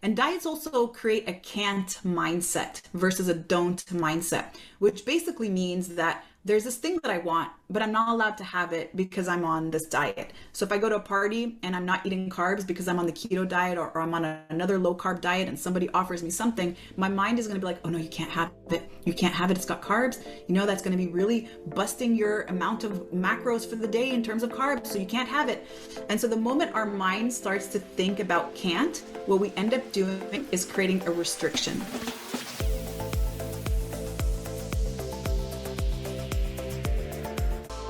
And diets also create a can't mindset versus a don't mindset, which basically means that there's this thing that I want, but I'm not allowed to have it because I'm on this diet. So if I go to a party and I'm not eating carbs because I'm on the keto diet, or I'm on another low carb diet, and somebody offers me something, my mind is going to be like, oh no, you can't have it. You can't have it. It's got carbs. You know, that's going to be really busting your amount of macros for the day in terms of carbs. So you can't have it. And so the moment our mind starts to think about can't, what we end up doing is creating a restriction.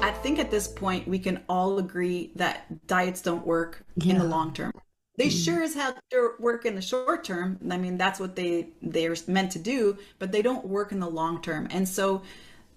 I think at this point, we can all agree that diets don't work in the long term. They sure as hell work in the short term. I mean, that's what they're meant to do, but they don't work in the long term. And so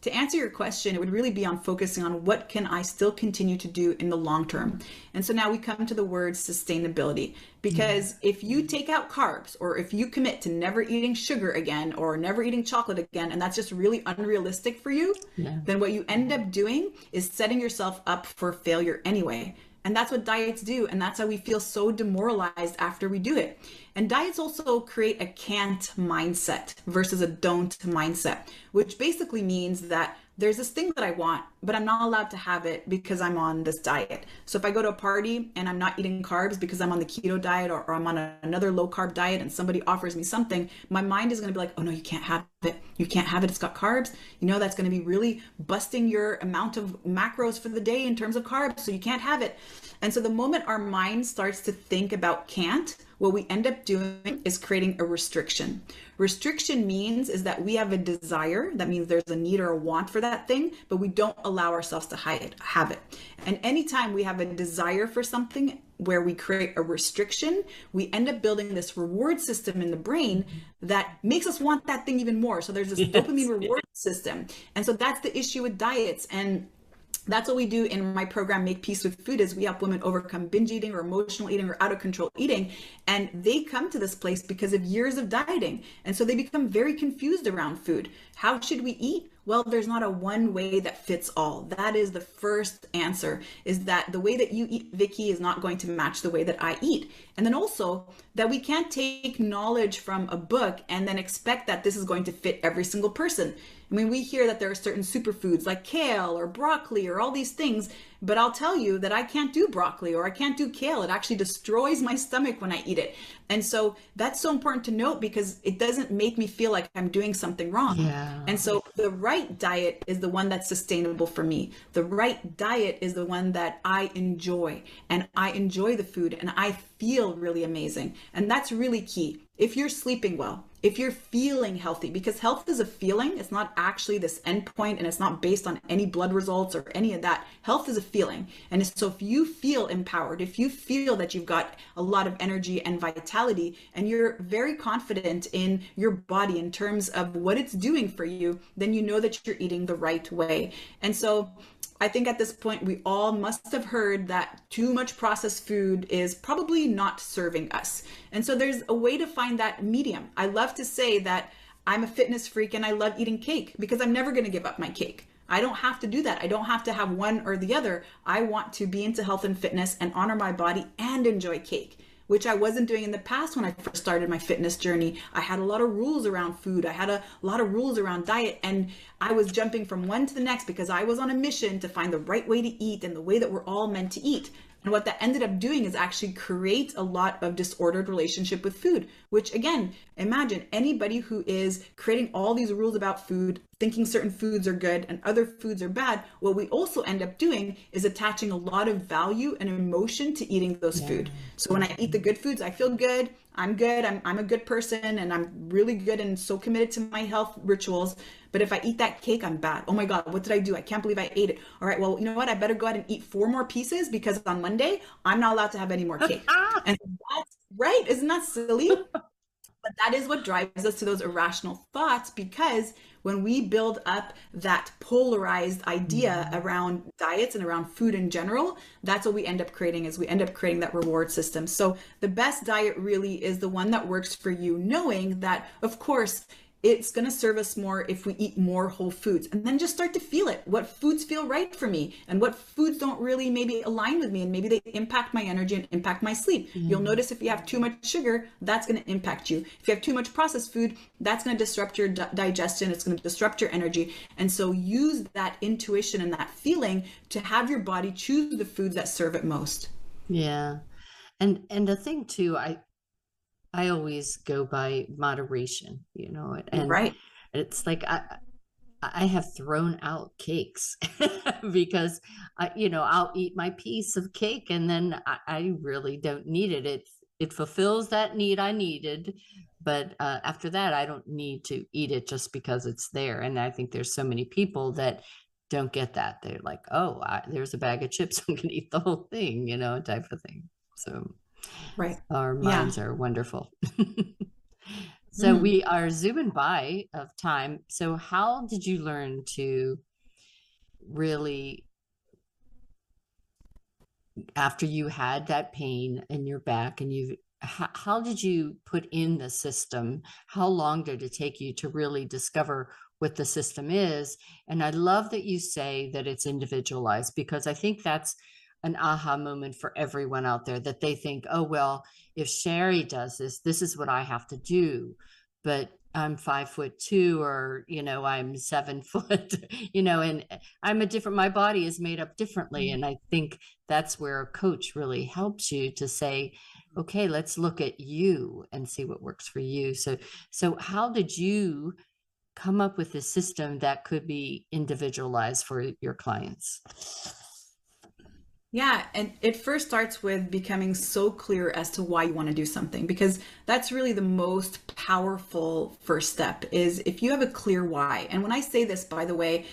to answer your question, it would really be on focusing on what can I still continue to do in the long term. And so now we come to the word sustainability, because if you take out carbs, or if you commit to never eating sugar again or never eating chocolate again, and that's just really unrealistic for you, then what you end up doing is setting yourself up for failure anyway. And that's what diets do. And that's how we feel so demoralized after we do it. And diets also create a can't mindset versus a don't mindset, which basically means that there's this thing that I want, but I'm not allowed to have it because I'm on this diet. So if I go to a party and I'm not eating carbs because I'm on the keto diet, or I'm on another low carb diet, and somebody offers me something, my mind is going to be like, oh no, you can't have it. You can't have it. It's got carbs. You know, that's going to be really busting your amount of macros for the day in terms of carbs. So you can't have it. And so the moment our mind starts to think about can't, what we end up doing is creating a restriction. Restriction means is that we have a desire. That means there's a need or a want for that thing, but we don't allow ourselves to have it. And anytime we have a desire for something where we create a restriction, we end up building this reward system in the brain that makes us want that thing even more. So there's this dopamine reward system. And so that's the issue with diets. And that's what we do in my program, Make Peace with Food, is we help women overcome binge eating or emotional eating or out of control eating. And they come to this place because of years of dieting. And so they become very confused around food. How should we eat? Well, there's not a one way that fits all. That is the first answer, is that the way that you eat, Vicky, is not going to match the way that I eat. And then also that we can't take knowledge from a book and then expect that this is going to fit every single person. I mean, we hear that there are certain superfoods like kale or broccoli or all these things, but I'll tell you that I can't do broccoli or I can't do kale. It actually destroys my stomach when I eat it. And so that's so important to note, because it doesn't make me feel like I'm doing something wrong. And so the right diet is the one that's sustainable for me. The right diet is the one that I enjoy, and I enjoy the food and I feel really amazing. And that's really key. If you're sleeping well, if you're feeling healthy, because health is a feeling, it's not actually this endpoint, and it's not based on any blood results or any of that. Health is a feeling. And so if you feel empowered, if you feel that you've got a lot of energy and vitality, and you're very confident in your body in terms of what it's doing for you, then you know that you're eating the right way. And so I think at this point, we all must have heard that too much processed food is probably not serving us. And so there's a way to find that medium. I love to say that I'm a fitness freak and I love eating cake, because I'm never going to give up my cake. I don't have to do that. I don't have to have one or the other. I want to be into health and fitness and honor my body and enjoy cake, which I wasn't doing in the past when I first started my fitness journey. I had a lot of rules around food. I had a lot of rules around diet, and I was jumping from one to the next because I was on a mission to find the right way to eat and the way that we're all meant to eat. And what that ended up doing is actually create a lot of disordered relationship with food, which again, imagine anybody who is creating all these rules about food, thinking certain foods are good and other foods are bad. What we also end up doing is attaching a lot of value and emotion to eating those food. So when I eat the good foods, I feel good. I'm good. I'm a good person, and I'm really good and so committed to my health rituals. But if I eat that cake, I'm bad. Oh my God, what did I do? I can't believe I ate it. All right, well, you know what? I better go ahead and eat 4 more pieces, because on Monday, I'm not allowed to have any more cake. And that's right. Isn't that silly? But that is what drives us to those irrational thoughts, because when we build up that polarized idea around diets and around food in general, that's what we end up creating, is we end up creating that reward system. So the best diet really is the one that works for you, knowing that, of course, it's going to serve us more if we eat more whole foods, and then just start to feel it. What foods feel right for me and what foods don't really maybe align with me, and maybe they impact my energy and impact my sleep. You'll notice if you have too much sugar, that's going to impact you. If you have too much processed food, that's going to disrupt your digestion. It's going to disrupt your energy. And so use that intuition and that feeling to have your body choose the foods that serve it most. Yeah. And the thing too, I always go by moderation, and Right. it's like I have thrown out cakes because I'll eat my piece of cake and then I really don't need it. It fulfills that need I needed, but after that, I don't need to eat it just because it's there. And I think there's so many people that don't get that. They're like, oh, there's a bag of chips. I'm going to eat the whole thing, type of thing. So Right. our Yeah. minds are wonderful. So Mhm. we are zooming by of time. So how did you learn to really, after you had that pain in your back and how did you put in the system? How long did it take you to really discover what the system is? And I love that you say that it's individualized, because I think that's an aha moment for everyone out there, that they think, oh, well, if Sherry does this, this is what I have to do. But I'm 5'2", or, I'm 7 foot, and I'm my body is made up differently. And I think that's where a coach really helps you to say, okay, let's look at you and see what works for you. So how did you come up with a system that could be individualized for your clients? Yeah, and it first starts with becoming so clear as to why you want to do something, because that's really the most powerful first step, is if you have a clear why. And when I say this, by the way,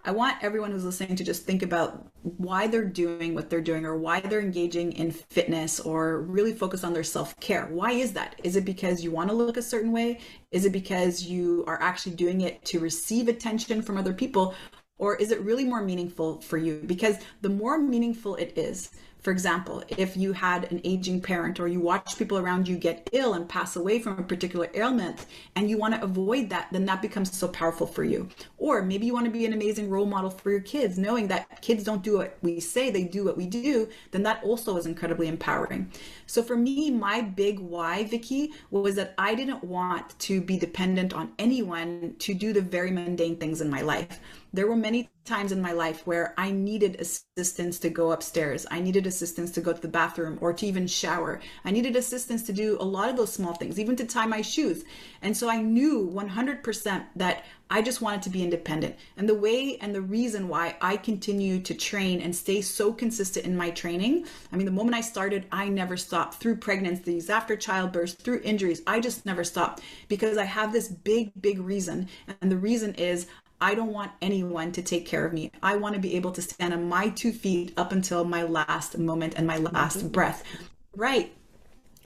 I want everyone who's listening to just think about why they're doing what they're doing, or why they're engaging in fitness, or really focus on their self-care. Why is that? Is it because you want to look a certain way? Is it because you are actually doing it to receive attention from other people? Or is it really more meaningful for you? Because the more meaningful it is, for example, if you had an aging parent, or you watch people around you get ill and pass away from a particular ailment, and you want to avoid that, then that becomes so powerful for you. Or maybe you want to be an amazing role model for your kids, knowing that kids don't do what we say, they do what we do, then that also is incredibly empowering. So for me, my big why, Vicky, was that I didn't want to be dependent on anyone to do the very mundane things in my life. There were many times in my life where I needed assistance to go upstairs. I needed assistance to go to the bathroom, or to even shower. I needed assistance to do a lot of those small things, even to tie my shoes. And so I knew 100% that I just wanted to be independent. And the way and the reason why I continue to train and stay so consistent in my training, I mean, the moment I started, I never stopped. Through pregnancies, after childbirth, through injuries, I just never stopped, because I have this big, big reason. And the reason is, I don't want anyone to take care of me. I want to be able to stand on my 2 feet up until my last moment and my Oh my last breath. goodness. Right.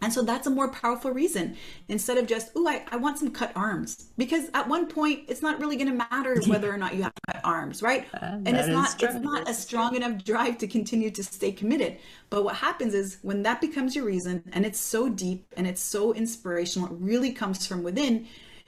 And so that's a more powerful reason, instead of just, oh, I want some cut arms. Because at one point, it's not really going to matter whether or not you have cut arms, right? And That is it's true. not a strong enough drive to continue to stay committed. But what happens is, when that becomes your reason, and it's so deep and it's so inspirational, it really comes from within,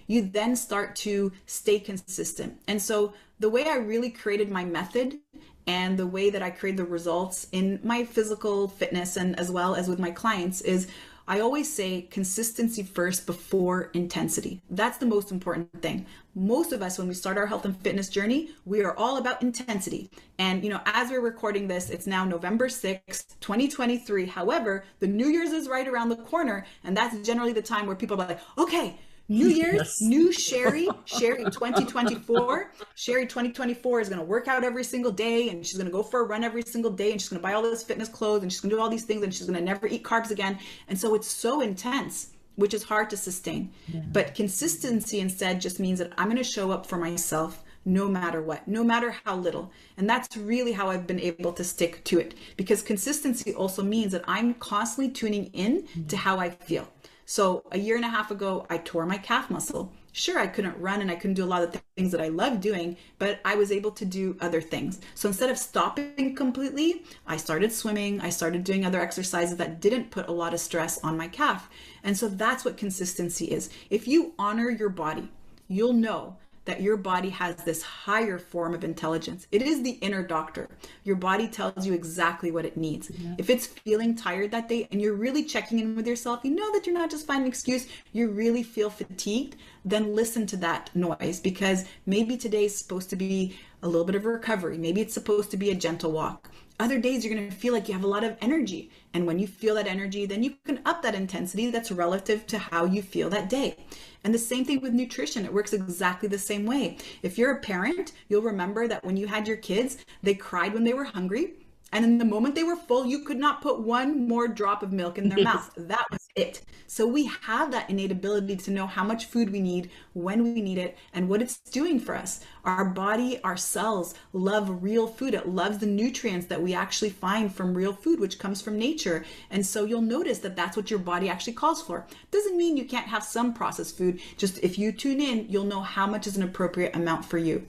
you then start to stay consistent. And so the way I really created my method, and the way that I create the results in my physical fitness and as well as with my clients, is I always say consistency first before intensity. That's the most important thing. Most of us, when we start our health and fitness journey, we are all about intensity. And, as we're recording this, it's now November 6th, 2023. However, the New Year's is right around the corner. And that's generally the time where people are like, okay, New Year's, Yes. new Sherry 2024. Sherry 2024 is going to work out every single day, and she's going to go for a run every single day, and she's going to buy all those fitness clothes, and she's going to do all these things, and she's going to never eat carbs again. And so it's so intense, which is hard to sustain. Yeah. But consistency instead just means that I'm going to show up for myself no matter what, no matter how little. And that's really how I've been able to stick to it, because consistency also means that I'm constantly tuning in to how I feel. So a year and a half ago, I tore my calf muscle. Sure, I couldn't run and I couldn't do a lot of things that I love doing, but I was able to do other things. So instead of stopping completely, I started swimming. I started doing other exercises that didn't put a lot of stress on my calf. And so that's what consistency is. If you honor your body, you'll know that your body has this higher form of intelligence. It is the inner doctor. Your body tells you exactly what it needs. Yeah. If it's feeling tired that day and you're really checking in with yourself, you know that you're not just finding an excuse, you really feel fatigued, then listen to that noise, because maybe today is supposed to be a little bit of a recovery. Maybe it's supposed to be a gentle walk. Other days you're going to feel like you have a lot of energy. And when you feel that energy, then you can up that intensity that's relative to how you feel that day. And the same thing with nutrition. It works exactly the same way. If you're a parent, you'll remember that when you had your kids, they cried when they were hungry. And in the moment they were full, you could not put one more drop of milk in their mouth. That was it. So we have that innate ability to know how much food we need, when we need it, and what it's doing for us. Our body, our cells love real food. It loves the nutrients that we actually find from real food, which comes from nature. And so you'll notice that that's what your body actually calls for. Doesn't mean you can't have some processed food. Just if you tune in, you'll know how much is an appropriate amount for you.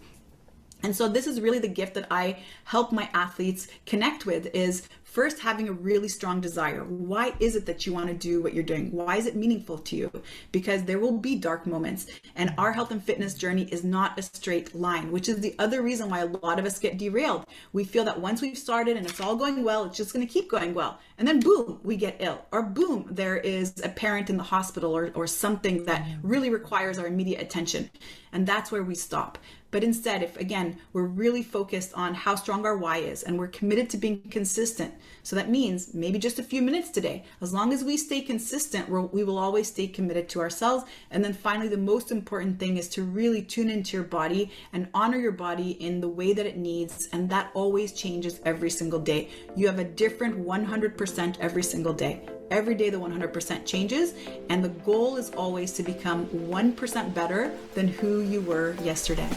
And so this is really the gift that I help my athletes connect with, is first having a really strong desire. Why is it that you want to do what you're doing? Why is it meaningful to you? Because there will be dark moments, and our health and fitness journey is not a straight line, which is the other reason why a lot of us get derailed. We feel that once we've started and it's all going well, it's just going to keep going well. And then boom, we get ill, or boom, there is a parent in the hospital, or something that really requires our immediate attention. And that's where we stop. But instead, if again, we're really focused on how strong our why is, and we're committed to being consistent. So that means maybe just a few minutes today. As long as we stay consistent, we will always stay committed to ourselves. And then finally, the most important thing is to really tune into your body and honor your body in the way that it needs. And that always changes every single day. You have a different 100% every single day. Every day the 100% changes, and the goal is always to become 1% better than who you were yesterday.